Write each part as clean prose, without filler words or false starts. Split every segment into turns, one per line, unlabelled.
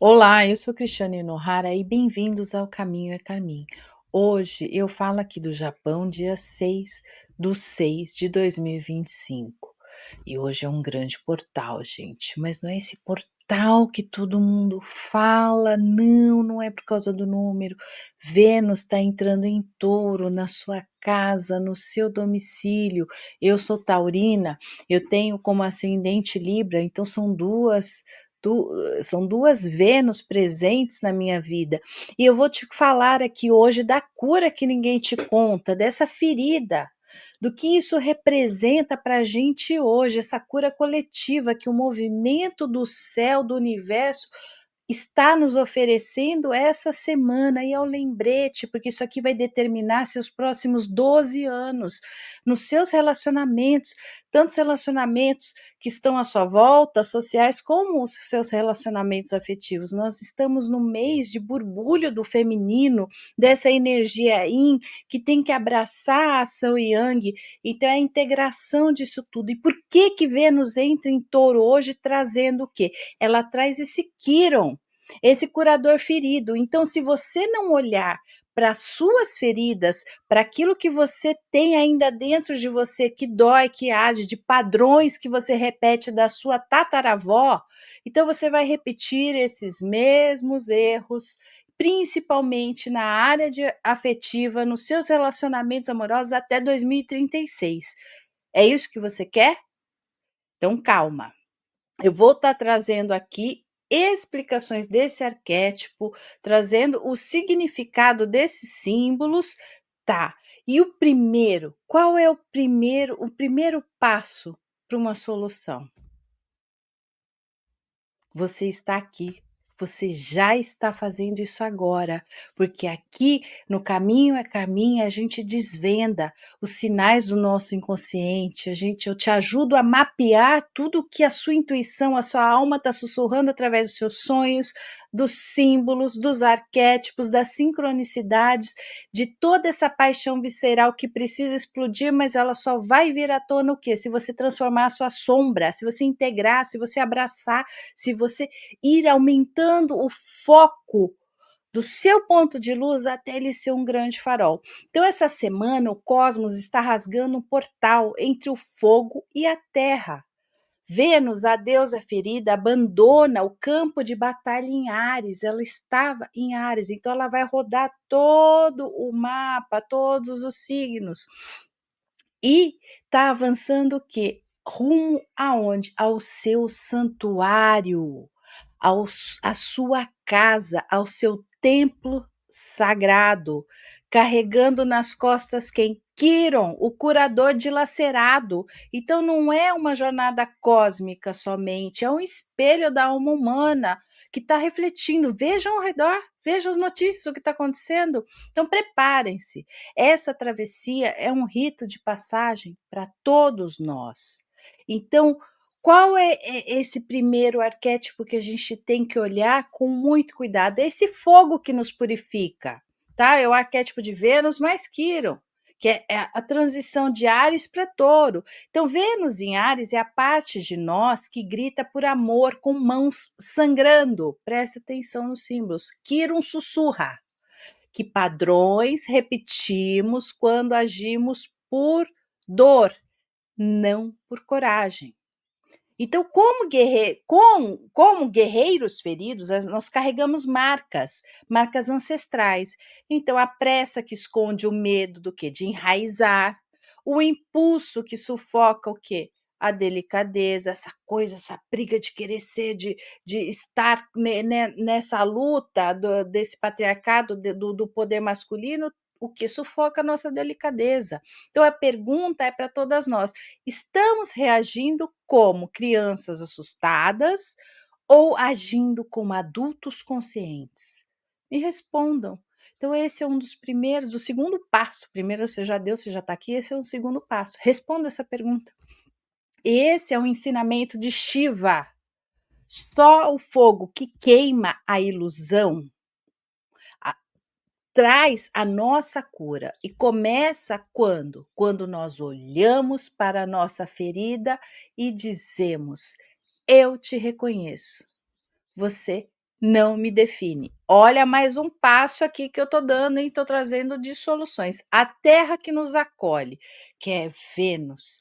Olá, eu sou Cristiane Nohara e bem-vindos ao Caminho é Carmim. Hoje eu falo aqui do Japão, dia 6/6/2025. E hoje é um grande portal, gente, mas não é esse portal que todo mundo fala, não, não é por causa do número. Vênus está entrando em Touro, na sua casa, no seu domicílio. Eu sou taurina, eu tenho como ascendente Libra, então du- são duas Vênus presentes na minha vida. E eu vou te falar aqui hoje da cura que ninguém te conta, dessa ferida, do que isso representa para a gente hoje, essa cura coletiva que o movimento do céu, do universo, está nos oferecendo essa semana. E é um lembrete, porque isso aqui vai determinar seus próximos 12 anos nos seus relacionamentos, tantos relacionamentos que estão à sua volta, sociais, como os seus relacionamentos afetivos. Nós estamos no mês de borbulho do feminino, dessa energia yin, que tem que abraçar a ação yang, então é a integração disso tudo. E por que que Vênus entra em Touro hoje trazendo o quê? Ela traz esse Quiron, esse curador ferido. Então, se você não olhar para as suas feridas, para aquilo que você tem ainda dentro de você que dói, que arde, de padrões que você repete da sua tataravó, então você vai repetir esses mesmos erros, principalmente na área afetiva, nos seus relacionamentos amorosos até 2036. É isso que você quer? Então calma. Eu vou estar trazendo aqui explicações desse arquétipo, trazendo o significado desses símbolos, tá? E o primeiro, qual é o primeiro passo para uma solução? Você está aqui, você já está fazendo isso agora, porque aqui no Caminho é Caminho a gente desvenda os sinais do nosso inconsciente, eu te ajudo a mapear tudo que a sua intuição, a sua alma está sussurrando através dos seus sonhos, dos símbolos, dos arquétipos, das sincronicidades, de toda essa paixão visceral que precisa explodir, mas ela só vai vir à tona o quê? Se você transformar a sua sombra, se você integrar, se você abraçar, se você ir aumentando o foco do seu ponto de luz até ele ser um grande farol. Então, essa semana, o cosmos está rasgando um portal entre o fogo e a terra. Vênus, a deusa ferida, abandona o campo de batalha em Áries. Ela estava em Áries, então ela vai rodar todo o mapa, todos os signos. E está avançando o quê? Rumo aonde? Ao seu santuário, à sua casa, ao seu templo sagrado, carregando nas costas quem? Quiron, o curador dilacerado. Então não é uma jornada cósmica somente, é um espelho da alma humana que está refletindo. Vejam ao redor, vejam as notícias, o que está acontecendo. Então preparem-se. Essa travessia é um rito de passagem para todos nós. Então, qual é esse primeiro arquétipo que a gente tem que olhar com muito cuidado? É esse fogo que nos purifica, tá? É o arquétipo de Vênus mais Quiron, que é a transição de Áries para Touro. Então, Vênus em Áries é a parte de nós que grita por amor com mãos sangrando. Presta atenção nos símbolos. Quiron sussurra que padrões repetimos quando agimos por dor, não por coragem. Então, como guerreiros feridos, nós carregamos marcas, marcas ancestrais. Então, a pressa que esconde o medo do quê? De enraizar, o impulso que sufoca o quê? A delicadeza, essa coisa, essa briga de querer ser, de estar nessa luta desse patriarcado, do poder masculino, o que sufoca a nossa delicadeza. Então, a pergunta é para todas nós: estamos reagindo como crianças assustadas ou agindo como adultos conscientes? Me respondam. Então, esse é um dos primeiros, o segundo passo. Primeiro você já deu, você já está aqui, esse é o segundo passo. Responda essa pergunta. Esse é o ensinamento de Shiva. Só o fogo que queima a ilusão traz a nossa cura. E começa quando? Quando nós olhamos para a nossa ferida e dizemos: eu te reconheço. Você não me define. Olha mais um passo aqui que eu tô dando, hein, estou trazendo de soluções. A terra que nos acolhe, que é Vênus,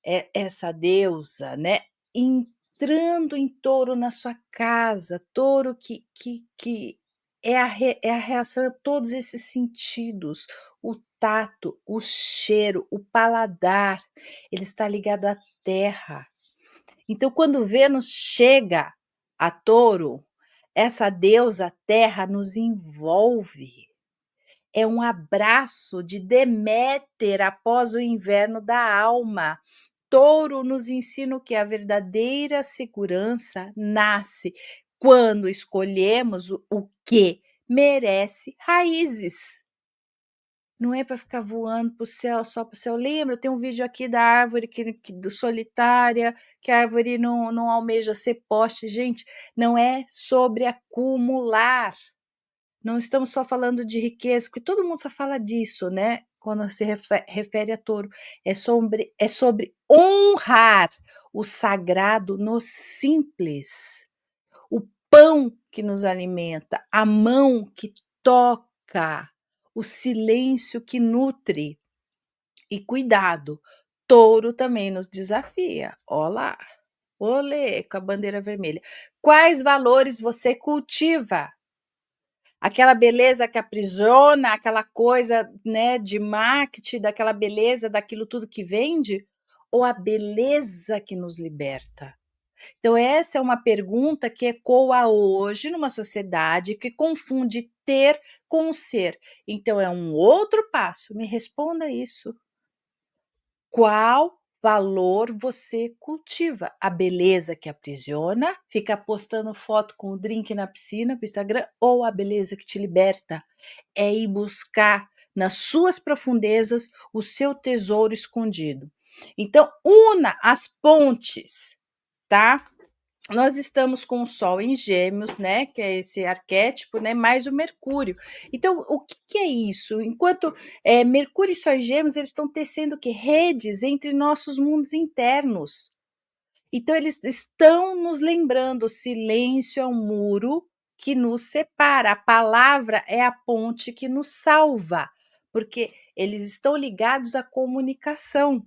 é essa deusa, né, entrando em Touro na sua casa, Touro que é a reação a todos esses sentidos, o tato, o cheiro, o paladar, ele está ligado à terra. Então, quando Vênus chega a Touro, essa deusa terra nos envolve. É um abraço de Deméter após o inverno da alma. Touro nos ensina que a verdadeira segurança nasce quando escolhemos o que merece raízes. Não é para ficar voando para o céu, só para o céu. Lembra, tem um vídeo aqui da árvore solitária, que a árvore não almeja ser poste. Gente, não é sobre acumular. Não estamos só falando de riqueza, porque todo mundo só fala disso, né? Quando se refere a touro. É sobre honrar o sagrado no simples. O pão que nos alimenta, a mão que toca, o silêncio que nutre. E cuidado, touro também nos desafia. Olá, olê, com a bandeira vermelha. Quais valores você cultiva? Aquela beleza que aprisiona, aquela coisa, né, de marketing, daquela beleza, daquilo tudo que vende, ou a beleza que nos liberta? Então, essa é uma pergunta que ecoa hoje numa sociedade que confunde ter com ser. Então, é um outro passo. Me responda isso. Qual valor você cultiva? A beleza que aprisiona, fica postando foto com o drink na piscina para o Instagram, ou a beleza que te liberta? É ir buscar nas suas profundezas o seu tesouro escondido. Então, una as pontes, tá? Nós estamos com o Sol em Gêmeos, né, que é esse arquétipo, né, mais o Mercúrio. Então, o que é isso? Enquanto Mercúrio e Sol em Gêmeos, eles estão tecendo que redes entre nossos mundos internos. Então, eles estão nos lembrando: o silêncio é um muro que nos separa, a palavra é a ponte que nos salva, porque eles estão ligados à comunicação.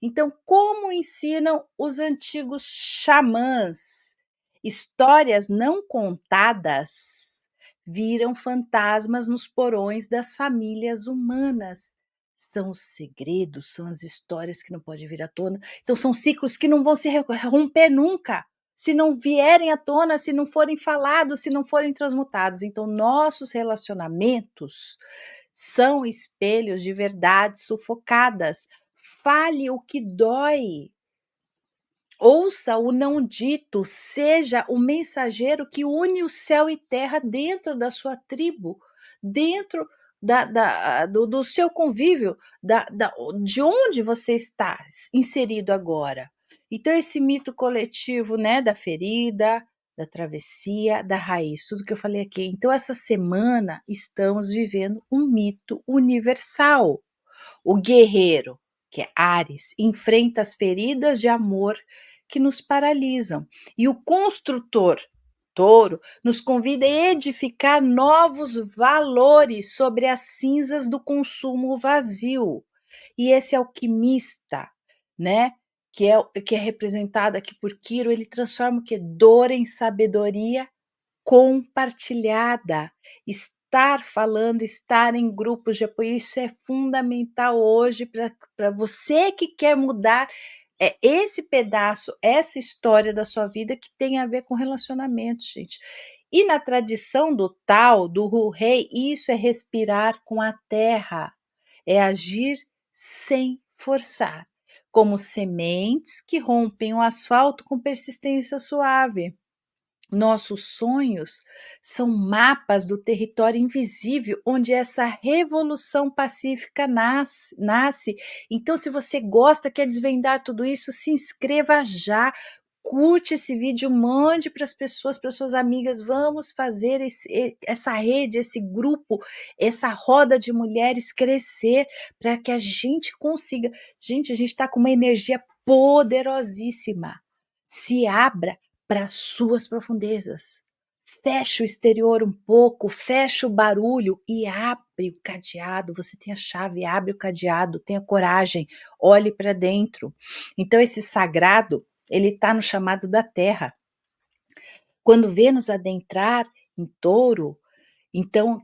Então, como ensinam os antigos xamãs? Histórias não contadas viram fantasmas nos porões das famílias humanas. São os segredos, são as histórias que não podem vir à tona. Então, são ciclos que não vão se romper nunca. Se não vierem à tona, se não forem falados, se não forem transmutados. Então, nossos relacionamentos são espelhos de verdades sufocadas. Fale o que dói. Ouça o não dito, seja o mensageiro que une o céu e terra dentro da sua tribo, dentro do seu convívio, de onde você está inserido agora. Então, esse mito coletivo, né, da ferida, da travessia, da raiz, tudo que eu falei aqui. Então, essa semana estamos vivendo um mito universal. O guerreiro, que é Áries, enfrenta as feridas de amor que nos paralisam. E o construtor, Touro, nos convida a edificar novos valores sobre as cinzas do consumo vazio. E esse alquimista, né, que é representado aqui por Quiro, ele transforma o que? Dor em sabedoria compartilhada. Estar falando, estar em grupos de apoio, isso é fundamental hoje para você que quer mudar esse pedaço, essa história da sua vida que tem a ver com relacionamentos, gente. E na tradição do Tao, do Hu-Rei, isso é respirar com a terra, é agir sem forçar, como sementes que rompem o asfalto com persistência suave. Nossos sonhos são mapas do território invisível onde essa revolução pacífica nasce. Então, se você gosta, quer desvendar tudo isso, se inscreva já. Curte esse vídeo, mande para as pessoas, para suas amigas. Vamos fazer essa rede, esse grupo, essa roda de mulheres crescer para que a gente consiga. Gente, a gente está com uma energia poderosíssima. Se abra para suas profundezas. fecha o exterior um pouco, fecha o barulho e abre o cadeado. Você tem a chave, abre o cadeado, tenha coragem, olhe para dentro. Então esse sagrado, ele está no chamado da terra. Quando Vênus adentrar em Touro, então,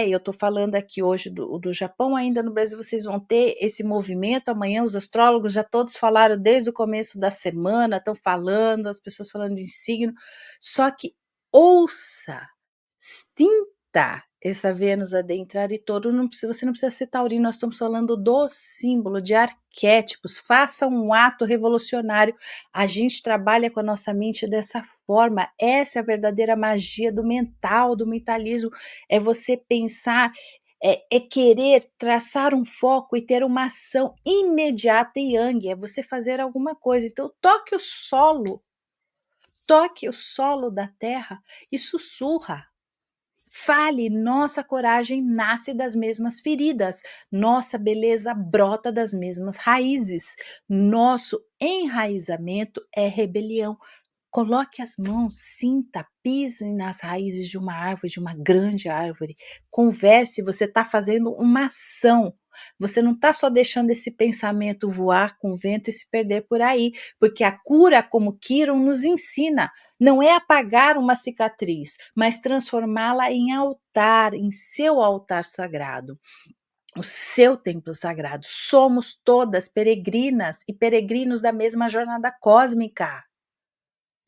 eu estou falando aqui hoje do Japão, ainda no Brasil vocês vão ter esse movimento, amanhã os astrólogos já todos falaram desde o começo da semana, estão falando, as pessoas falando de signo, só que ouça, sinta essa Vênus adentrar e todo, você não precisa ser taurino, nós estamos falando do símbolo, de arquétipos, faça um ato revolucionário, a gente trabalha com a nossa mente dessa forma, essa é a verdadeira magia do mental, do mentalismo, é você pensar, é querer traçar um foco e ter uma ação imediata e yang, é você fazer alguma coisa. Então, toque o solo da terra e sussurra. Fale, nossa coragem nasce das mesmas feridas, nossa beleza brota das mesmas raízes, nosso enraizamento é rebelião. Coloque as mãos, sinta, pise nas raízes de uma árvore, de uma grande árvore. Converse, você está fazendo uma ação. Você não está só deixando esse pensamento voar com o vento e se perder por aí, porque a cura, como Kiron nos ensina, não é apagar uma cicatriz, mas transformá-la em altar, em seu altar sagrado. O seu templo sagrado. Somos todas peregrinas e peregrinos da mesma jornada cósmica.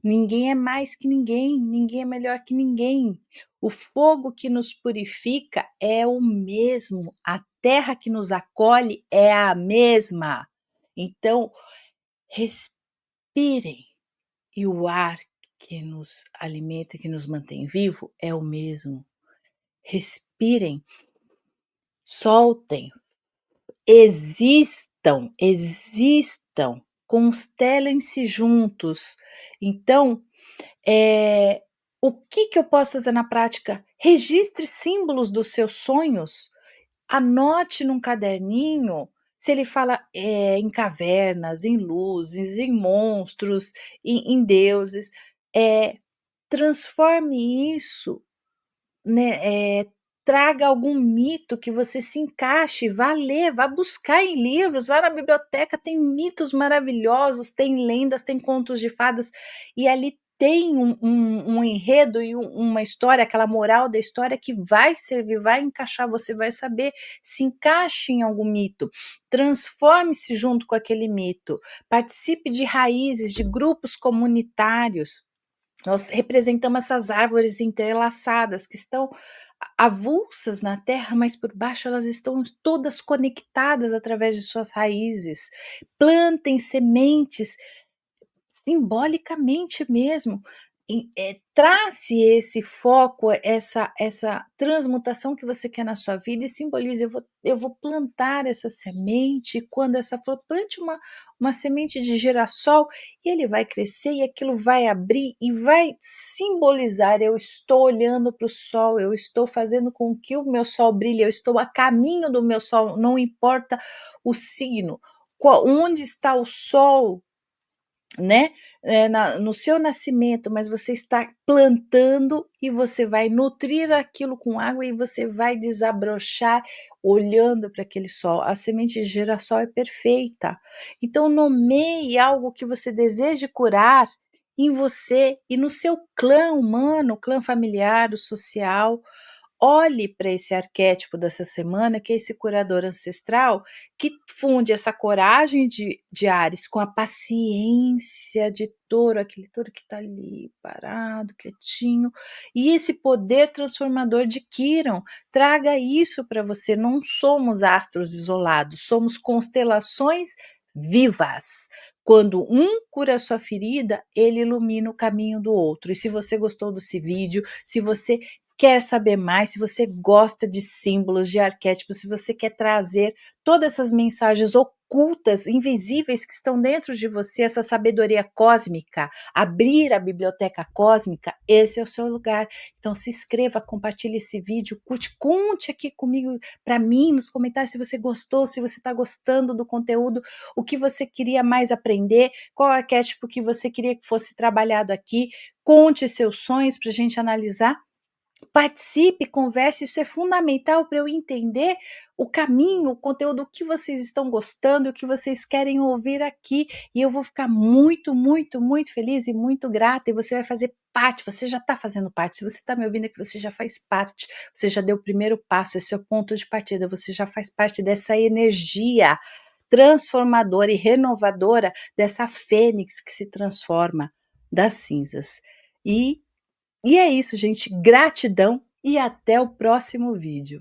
Ninguém é mais que ninguém, ninguém é melhor que ninguém. O fogo que nos purifica é o mesmo, a terra que nos acolhe é a mesma. Então, respirem e o ar que nos alimenta, que nos mantém vivo é o mesmo. Respirem, soltem, existam, constelem-se juntos. Então, o que eu posso fazer na prática? Registre símbolos dos seus sonhos, anote num caderninho, se ele fala em cavernas, em luzes, em monstros, em deuses, transforme isso, né, traga algum mito que você se encaixe, vá ler, vá buscar em livros, vá na biblioteca, tem mitos maravilhosos, tem lendas, tem contos de fadas, e ali tem um enredo e uma história, aquela moral da história que vai servir, vai encaixar, você vai saber, se encaixe em algum mito, transforme-se junto com aquele mito, participe de raízes, de grupos comunitários. Nós representamos essas árvores entrelaçadas que estão avulsas na terra, mas por baixo elas estão todas conectadas através de suas raízes. Plantem sementes simbolicamente mesmo, trace esse foco, essa transmutação que você quer na sua vida e simbolize, eu vou plantar essa semente, e quando essa flor, plante uma semente de girassol, e ele vai crescer e aquilo vai abrir e vai simbolizar, eu estou olhando para o sol, eu estou fazendo com que o meu sol brilhe, eu estou a caminho do meu sol, não importa o signo, onde está o sol, né, no seu nascimento, mas você está plantando e você vai nutrir aquilo com água e você vai desabrochar olhando para aquele sol. A semente de girassol é perfeita. Então nomeie algo que você deseje curar em você e no seu clã humano, clã familiar, o social. Olhe para esse arquétipo dessa semana, que é esse curador ancestral, que funde essa coragem de Áries com a paciência de touro, aquele touro que está ali parado, quietinho, e esse poder transformador de Quirón. Traga isso para você. Não somos astros isolados, somos constelações vivas. Quando um cura a sua ferida, ele ilumina o caminho do outro. E se você gostou desse vídeo, se você quer saber mais, se você gosta de símbolos, de arquétipos, se você quer trazer todas essas mensagens ocultas, invisíveis que estão dentro de você, essa sabedoria cósmica, abrir a biblioteca cósmica, esse é o seu lugar. Então se inscreva, compartilhe esse vídeo, curte, conte aqui comigo, para mim, nos comentários, se você gostou, se você está gostando do conteúdo, o que você queria mais aprender, qual arquétipo que você queria que fosse trabalhado aqui, conte seus sonhos para a gente analisar. Participe, converse, isso é fundamental para eu entender o caminho, o conteúdo, o que vocês estão gostando, o que vocês querem ouvir aqui, e eu vou ficar muito, muito, muito feliz e muito grata, e você vai fazer parte, você já está fazendo parte, se você está me ouvindo aqui, você já faz parte, você já deu o primeiro passo, esse é o ponto de partida, você já faz parte dessa energia transformadora e renovadora dessa fênix que se transforma das cinzas. E é isso, gente. Gratidão e até o próximo vídeo.